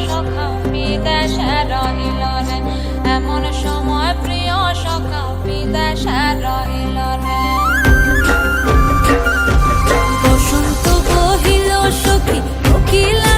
সখা বিদেশে রহিল রে, এমন সময় প্রিয় সখা বিদেশে রহিল রে। বসন্ত বহিল সখী কোকিলা